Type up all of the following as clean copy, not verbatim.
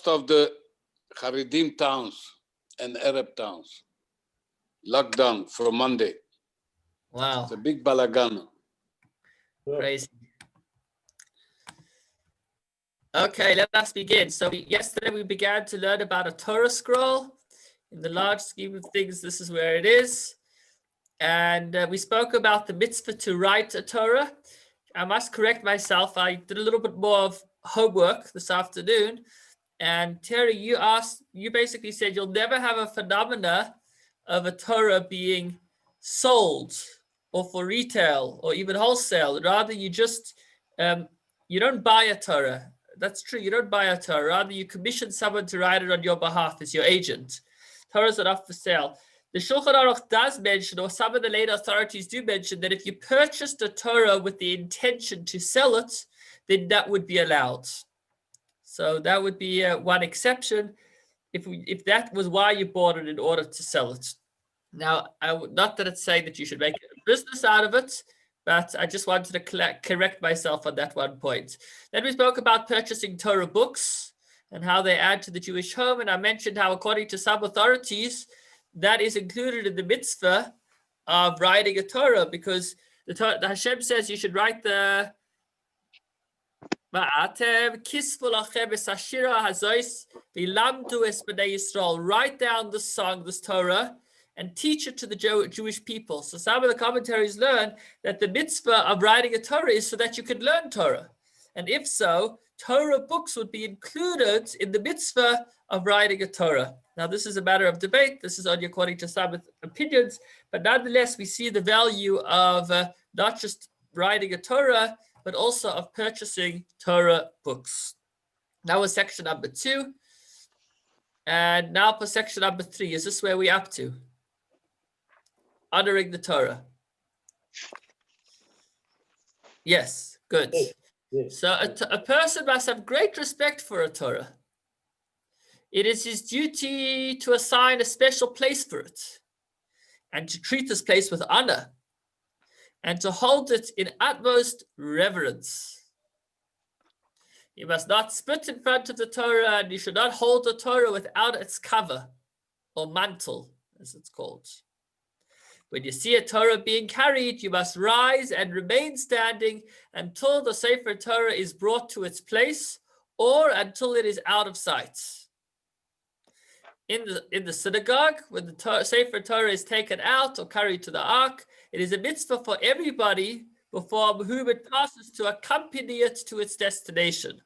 most of the Haredim towns and Arab towns locked down for Monday. Wow. It's a big balagan. Crazy. Okay, let us begin. So yesterday we began to learn about a Torah scroll. In the large scheme of things, this is where it is. And we spoke about the mitzvah to write a Torah. I must correct myself. I did a little bit more of homework this afternoon. And Terry, you basically said you'll never have a phenomena of a Torah being sold or for retail or even wholesale. Rather, you just, you don't buy a Torah. That's true. You don't buy a Torah. Rather, you commission someone to write it on your behalf as your agent. Torahs are not for sale. The Shulchan Aruch does mention, or some of the later authorities do mention, that if you purchased a Torah with the intention to sell it, then that would be allowed. So that would be one exception, if that was why you bought it, in order to sell it. Now, not that it's saying that you should make a business out of it, but I just wanted to correct myself on that one point. Then we spoke about purchasing Torah books and how they add to the Jewish home. And I mentioned how, according to some authorities, that is included in the mitzvah of writing a Torah, because the Hashem says you should write the write down the song, this Torah, and teach it to the Jewish people. So some of the commentaries learn that the mitzvah of writing a Torah is so that you could learn Torah. And if so, Torah books would be included in the mitzvah of writing a Torah. Now, this is a matter of debate. This is only according to some opinions, but nonetheless, we see the value of not just writing a Torah, but also of purchasing Torah books. That was section number 2. And now for section number 3. Is this where we're up to? Honoring the Torah. Yes, good. Yes. So a person must have great respect for a Torah. It is his duty to assign a special place for it and to treat this place with honor and to hold it in utmost reverence. You must not spit in front of the Torah, and you should not hold the Torah without its cover or mantle, as it's called. When you see a Torah being carried, you must rise and remain standing until the Sefer Torah is brought to its place or until it is out of sight. In the synagogue, when the Sefer Torah is taken out or carried to the ark, it is a mitzvah for everybody before whom it passes to accompany it to its destination.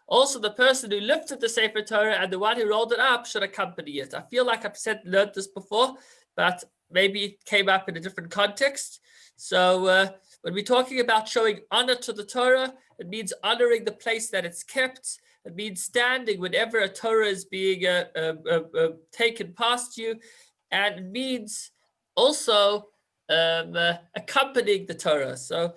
Also, the person who lifted the Sefer Torah and the one who rolled it up should accompany it. I feel like I've learned this before, but maybe it came up in a different context. So when we're talking about showing honor to the Torah, it means honoring the place that it's kept. It means standing whenever a Torah is being taken past you. And it means also accompanying the Torah. So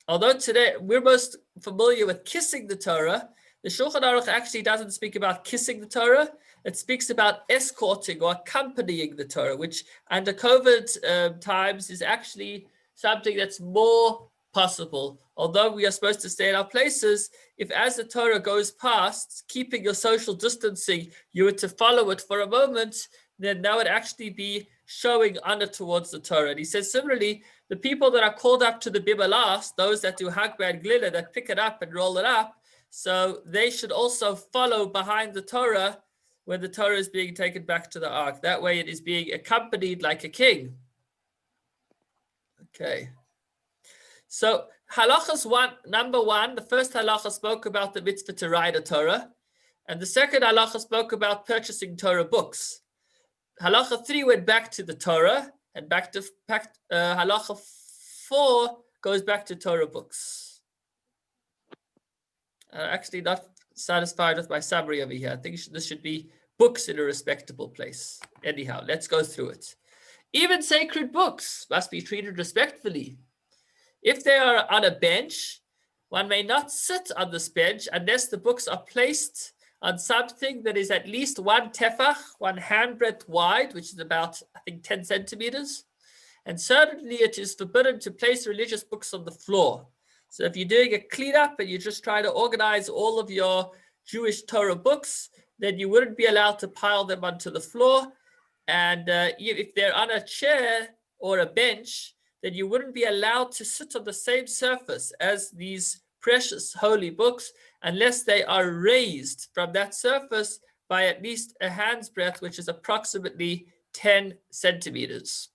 although today we're most familiar with kissing the Torah, the Shulchan Aruch actually doesn't speak about kissing the Torah. It speaks about escorting or accompanying the Torah, which under COVID times is actually something that's more possible. Although we are supposed to stay in our places, if as the Torah goes past, keeping your social distancing, you were to follow it for a moment, then that would actually be showing honor towards the Torah. And he says, similarly, the people that are called up to the Bima last, those that do Hagba and Glila, that pick it up and roll it up, so they should also follow behind the Torah when the Torah is being taken back to the ark. That way it is being accompanied like a king. Okay. So halachas number 1, the first halacha spoke about the mitzvah to write a Torah. And the second halacha spoke about purchasing Torah books. Halacha 3 went back to the Torah, and back to halacha 4 goes back to Torah books. Actually not satisfied with my summary over here. I think this should be books in a respectable place. Anyhow, let's go through it. Even sacred books must be treated respectfully. If they are on a bench, one may not sit on this bench unless the books are placed on something that is at least 1 tefach, 1 handbreadth wide, which is about, I think, 10 centimeters. And certainly it is forbidden to place religious books on the floor. So if you're doing a cleanup and you're just trying to organize all of your Jewish Torah books, then you wouldn't be allowed to pile them onto the floor. And if they're on a chair or a bench, then you wouldn't be allowed to sit on the same surface as these precious holy books unless they are raised from that surface by at least a hand's breadth, which is approximately 10 centimeters.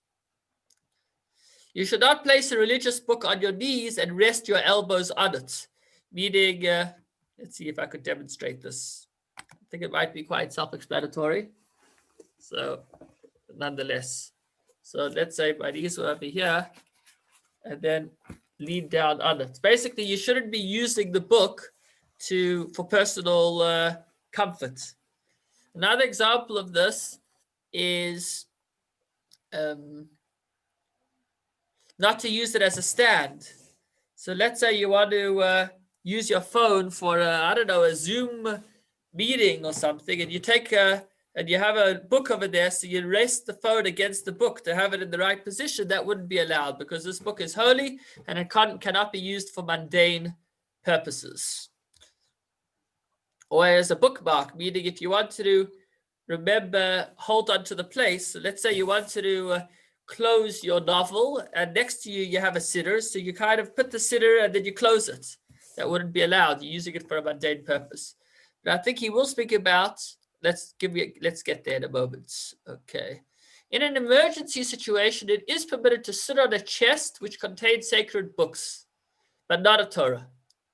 You should not place a religious book on your knees and rest your elbows on it, meaning, let's see if I could demonstrate this. I think it might be quite self-explanatory. So nonetheless, so let's say my knees were over here and then lean down on it. Basically, you shouldn't be using the book for personal comfort. Another example of this is not to use it as a stand. So let's say you want to use your phone for I don't know, a Zoom meeting or something, and you take and you have a book over there, so you rest the phone against the book to have it in the right position. That wouldn't be allowed because this book is holy and it cannot be used for mundane purposes. Or as a bookmark, meaning if you want to remember, hold on to the place. So let's say you wanted to close your novel and next to you, you have a siddur. So you kind of put the siddur and then you close it. That wouldn't be allowed. You're using it for a mundane purpose. But I think he will speak about, let's get there in a moment. Okay. In an emergency situation, it is permitted to sit on a chest which contains sacred books, but not a Torah.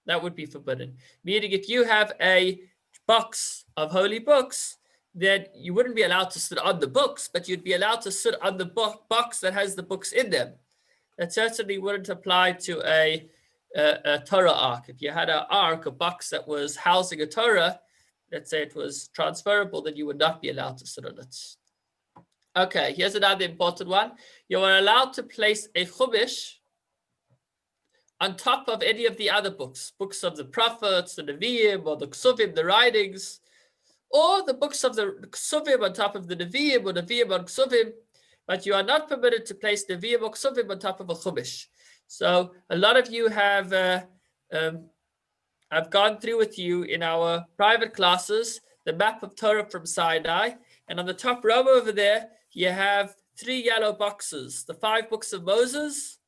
That would be forbidden. Meaning if you have a box of holy books, then you wouldn't be allowed to sit on the books, but you'd be allowed to sit on the box that has the books in them. That certainly wouldn't apply to a Torah ark. If you had an ark, a box that was housing a Torah, let's say it was transferable, then you would not be allowed to sit on it. Okay, here's another important one. You are allowed to place a chumash on top of any of the other books of the prophets, the Nevi'im, or the Ksuvim, the writings, or the books of the Ksuvim on top of the Nevi'im, or Nevi'im on Ksuvim, but you are not permitted to place Nevi'im or Ksuvim on top of a chumash. So a lot of you have, I've gone through with you in our private classes, the map of Torah from Sinai, and on the top row over there, you have 3 yellow boxes, the 5 books of Moses,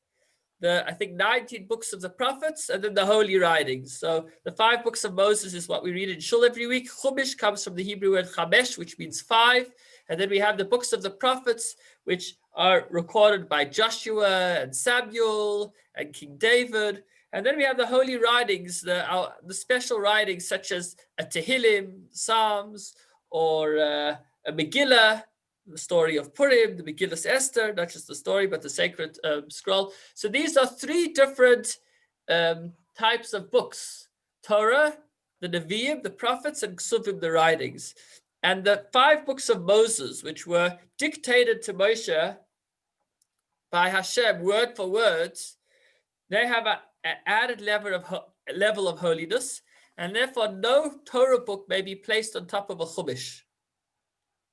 I think 19 books of the prophets, and then the holy writings. So the 5 books of Moses is what we read in Shul every week. Chumash comes from the Hebrew word chamesh, which means 5. And then we have the books of the prophets, which are recorded by Joshua and Samuel and King David. And then we have the holy writings, the special writings such as a Tehillim, Psalms, or a Megillah, the story of Purim, the Megillah Esther, not just the story, but the sacred scroll. So these are 3 different types of books: Torah, the Nevi'im, the prophets, and Ksuvim, the writings. And the 5 books of Moses, which were dictated to Moshe by Hashem, word for word, they have an added level of holiness, and therefore no Torah book may be placed on top of a chumash.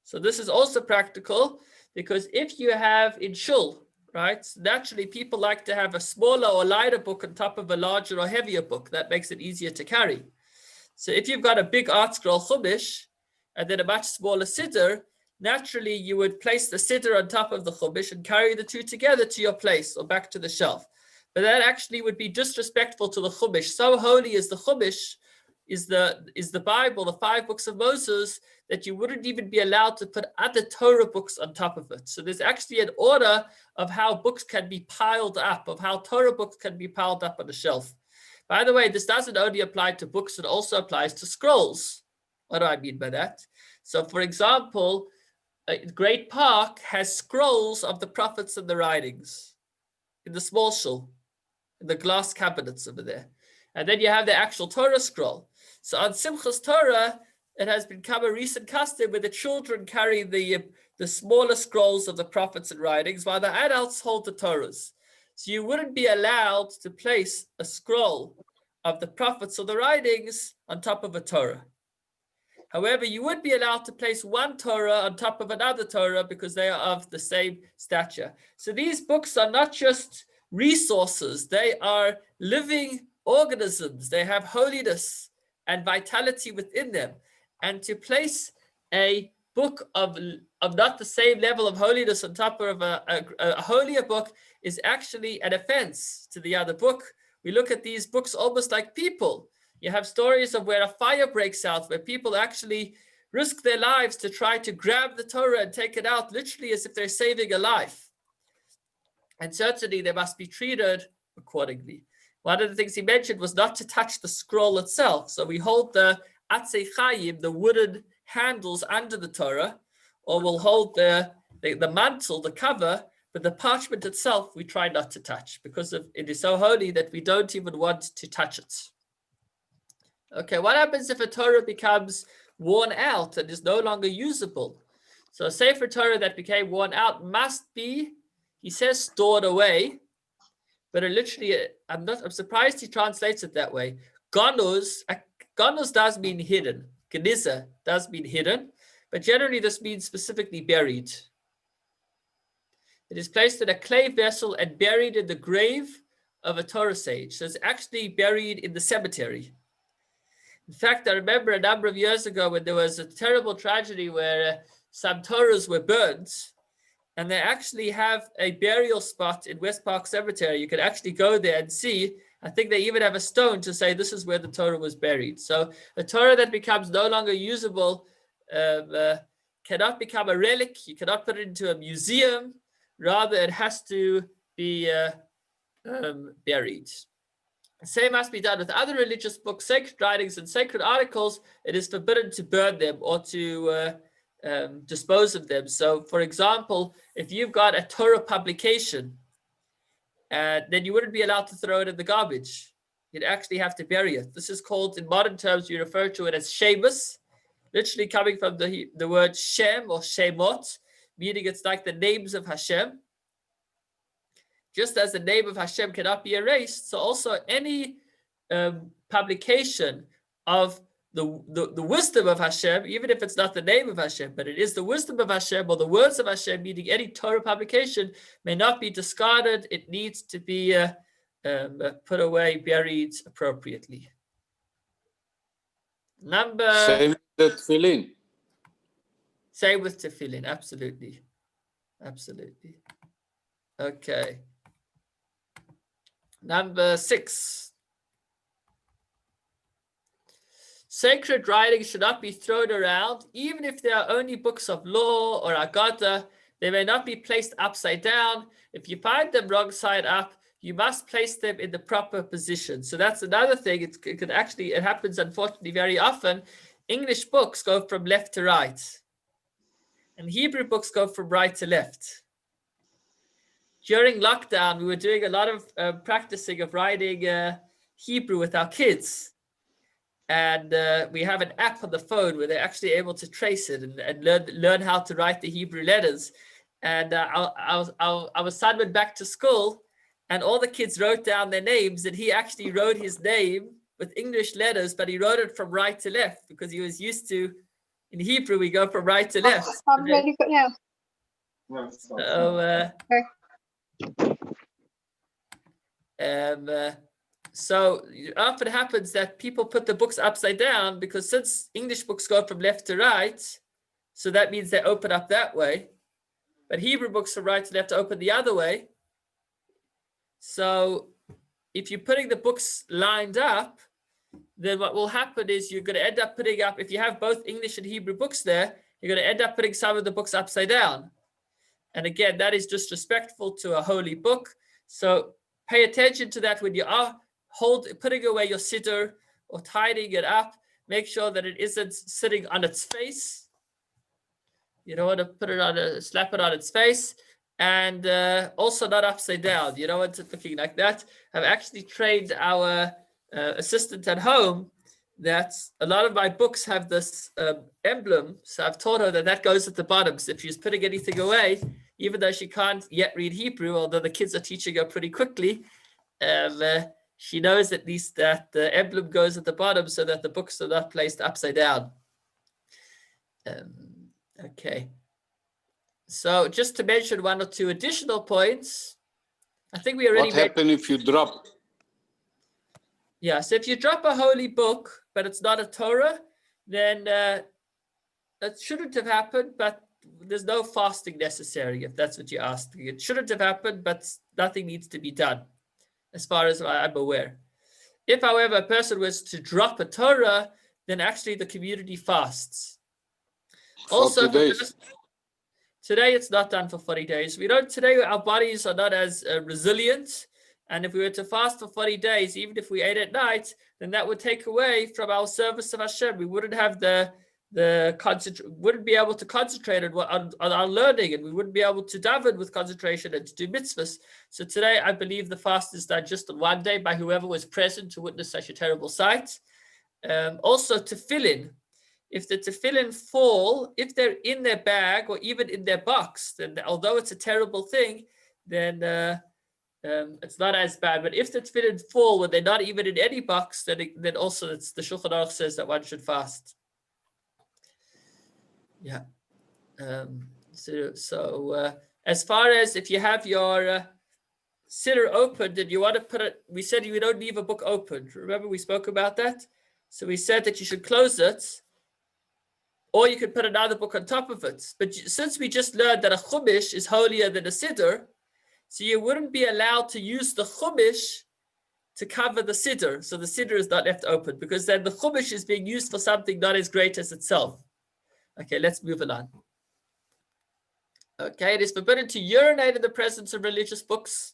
So this is also practical, because if you have in Shul, right, naturally people like to have a smaller or lighter book on top of a larger or heavier book. That makes it easier to carry. So if you've got a big art scroll chumash and then a much smaller siddur, naturally you would place the siddur on top of the chumash and carry the 2 together to your place or back to the shelf. But that actually would be disrespectful to the chumash. So holy is the chumash, is the Bible, the 5 books of Moses, that you wouldn't even be allowed to put other Torah books on top of it. So there's actually an order of how books can be piled up, of how Torah books can be piled up on the shelf. By the way, this doesn't only apply to books, it also applies to scrolls. What do I mean by that? So for example, Great Park has scrolls of the prophets and the writings in the small shul, in the glass cabinets over there. And then you have the actual Torah scroll. So on Simchas Torah, it has become a recent custom where the children carry the smaller scrolls of the prophets and writings, while the adults hold the Torahs. So you wouldn't be allowed to place a scroll of the prophets or the writings on top of a Torah. However, you would be allowed to place one Torah on top of another Torah because they are of the same stature. So these books are not just resources, they are living organisms. They have holiness. and vitality within them. And to place a book of not the same level of holiness on top of a holier book is actually an offense to the other book. We look at these books almost like people. You have stories of where a fire breaks out, where people actually risk their lives to try to grab the Torah and take it out, literally as if they're saving a life. And certainly they must be treated accordingly. One of the things he mentioned was not to touch the scroll itself. So we hold the Atzei Chayim, the wooden handles under the Torah, or we'll hold the mantle, the cover, but the parchment itself we try not to touch because it is so holy that we don't even want to touch it. Okay, what happens if a Torah becomes worn out and is no longer usable? So a Sefer Torah that became worn out must be, he says, stored away, but it literally, I'm surprised he translates it that way. Ganuz does mean hidden. Geniza does mean hidden, but generally this means specifically buried. It is placed in a clay vessel and buried in the grave of a Torah sage. So it's actually buried in the cemetery. In fact, I remember a number of years ago when there was a terrible tragedy where some Torahs were burned, and they actually have a burial spot in West Park Cemetery. You can actually go there and see. I think they even have a stone to say this is where the Torah was buried. So a Torah that becomes no longer usable cannot become a relic. You cannot put it into a museum. Rather, it has to be buried. The same must be done with other religious books, sacred writings, and sacred articles. It is forbidden to burn them or to dispose of them. So, for example, if you've got a Torah publication, then you wouldn't be allowed to throw it in the garbage. You'd actually have to bury it. This is called, in modern terms, we refer to it as shemus, literally coming from the word Shem or Shemot, meaning it's like the names of Hashem. Just as the name of Hashem cannot be erased, so also any publication of the wisdom of Hashem, even if it's not the name of Hashem, but it is the wisdom of Hashem or the words of Hashem, meaning any Torah publication may not be discarded. It needs to be put away, buried appropriately. Same with tefillin. Same with tefillin, absolutely. Absolutely. Okay. Number 6. Sacred writings should not be thrown around, even if they are only books of law or Agada. They may not be placed upside down. If you find them wrong side up, you must place them in the proper position. So that's another thing. It happens unfortunately very often. English books go from left to right, and Hebrew books go from right to left. During lockdown, we were doing a lot of practicing of writing Hebrew with our kids. And we have an app on the phone where they're actually able to trace it and learn how to write the Hebrew letters. And our son went back to school, and all the kids wrote down their names, and he actually wrote his name with English letters, but he wrote it from right to left because he was used to, in Hebrew, we go from right to left. I'm ready for now. So it often happens that people put the books upside down because since English books go from left to right, so that means they open up that way. But Hebrew books from right to left open the other way. So if you're putting the books lined up, then what will happen is you're going to end up putting up, if you have both English and Hebrew books there, you're going to end up putting some of the books upside down. And again, that is disrespectful to a holy book. So pay attention to that when you are putting away your siddur or tidying it up. Make sure that it isn't sitting on its face. You don't want to slap it on its face, and also not upside down. You don't want it looking like that. I've actually trained our assistant at home that a lot of my books have this emblem. So I've taught her that goes at the bottom. So if she's putting anything away, even though she can't yet read Hebrew, although the kids are teaching her pretty quickly, she knows at least that the emblem goes at the bottom so that the books are not placed upside down. Okay. So just to mention one or two additional points, I think we already... What happens if you drop? Yeah, so if you drop a holy book, but it's not a Torah, then that shouldn't have happened, but there's no fasting necessary, if that's what you're asking. It shouldn't have happened, but nothing needs to be done, as far as I'm aware. If, however, a person was to drop a Torah, then actually the community fasts. 40 Also, days. today it's not done for 40 days. Today our bodies are not as resilient. And if we were to fast for 40 days, even if we ate at night, then that would take away from our service of Hashem. We wouldn't have wouldn't be able to concentrate on our learning, and we wouldn't be able to daven with concentration and to do mitzvahs. So today, I believe the fast is done just on one day by whoever was present to witness such a terrible sight. Also, tefillin. If the tefillin fall, if they're in their bag or even in their box, then although it's a terrible thing, then it's not as bad. But if the tefillin fall when they're not even in any box, then also the Shulchan Aruch says that one should fast. Yeah. So as far as if you have your siddur opened and you want to put it, we said you don't leave a book open. Remember we spoke about that? So we said that you should close it, or you could put another book on top of it. But since we just learned that a chumash is holier than a siddur, so you wouldn't be allowed to use the chumash to cover the siddur. So the siddur is not left open, because then the chumash is being used for something not as great as itself. Okay, let's move on. Okay, it is forbidden to urinate in the presence of religious books.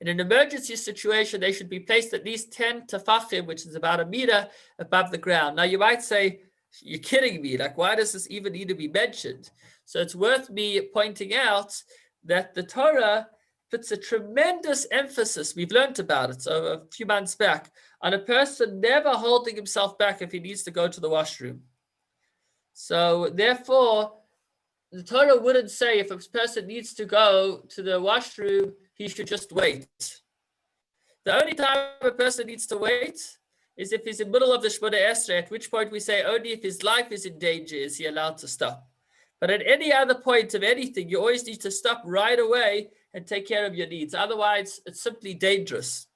In an emergency situation, they should be placed at least 10 tefachim, which is about a meter above the ground. Now, you might say, you're kidding me. Like, why does this even need to be mentioned? So it's worth me pointing out that the Torah puts a tremendous emphasis, we've learned about it so a few months back, on a person never holding himself back if he needs to go to the washroom. So therefore, the Torah wouldn't say if a person needs to go to the washroom, he should just wait. The only time a person needs to wait is if he's in the middle of the Shemona Esrei, at which point we say only if his life is in danger is he allowed to stop. But at any other point of anything, you always need to stop right away and take care of your needs. Otherwise, it's simply dangerous.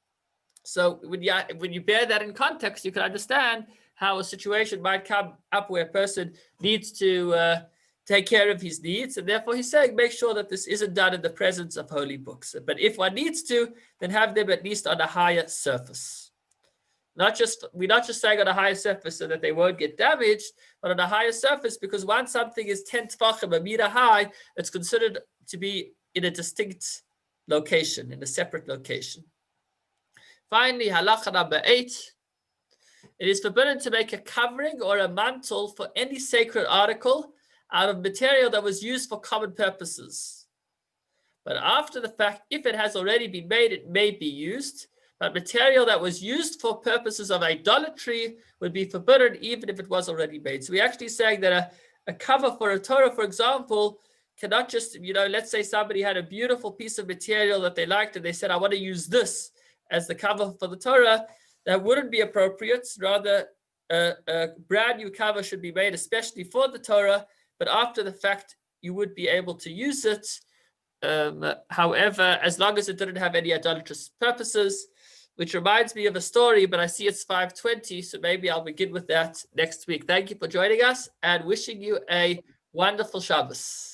So when you bear that in context, you can understand how a situation might come up where a person needs to take care of his needs. And therefore, he's saying, make sure that this isn't done in the presence of holy books. But if one needs to, then have them at least on a higher surface. We're not just saying on a higher surface so that they won't get damaged, but on a higher surface, because once something is 10 tefachim, a meter high, it's considered to be in a distinct location, in a separate location. Finally, halacha number 8. It is forbidden to make a covering or a mantle for any sacred article out of material that was used for common purposes. But after the fact, if it has already been made, it may be used. But material that was used for purposes of idolatry would be forbidden even if it was already made. So we're actually saying that a cover for a Torah, for example, cannot just, let's say somebody had a beautiful piece of material that they liked and they said, I want to use this as the cover for the Torah. That wouldn't be appropriate. Rather, a brand new cover should be made especially for the Torah, but after the fact, you would be able to use it. However, as long as it didn't have any idolatrous purposes, which reminds me of a story, but I see it's 5:20, so maybe I'll begin with that next week. Thank you for joining us and wishing you a wonderful Shabbos.